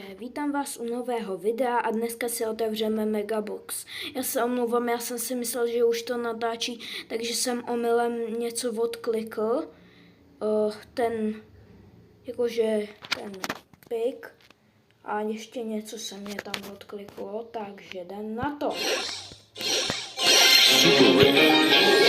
Vítám vás u nového videa a dneska si otevřeme Megabox. Já se omlouvám, já jsem si myslel, že už to natáčí, takže jsem omylem něco odklikl. Ten pik a ještě něco se mě tam odkliklo, takže jdem na to. Super Rare.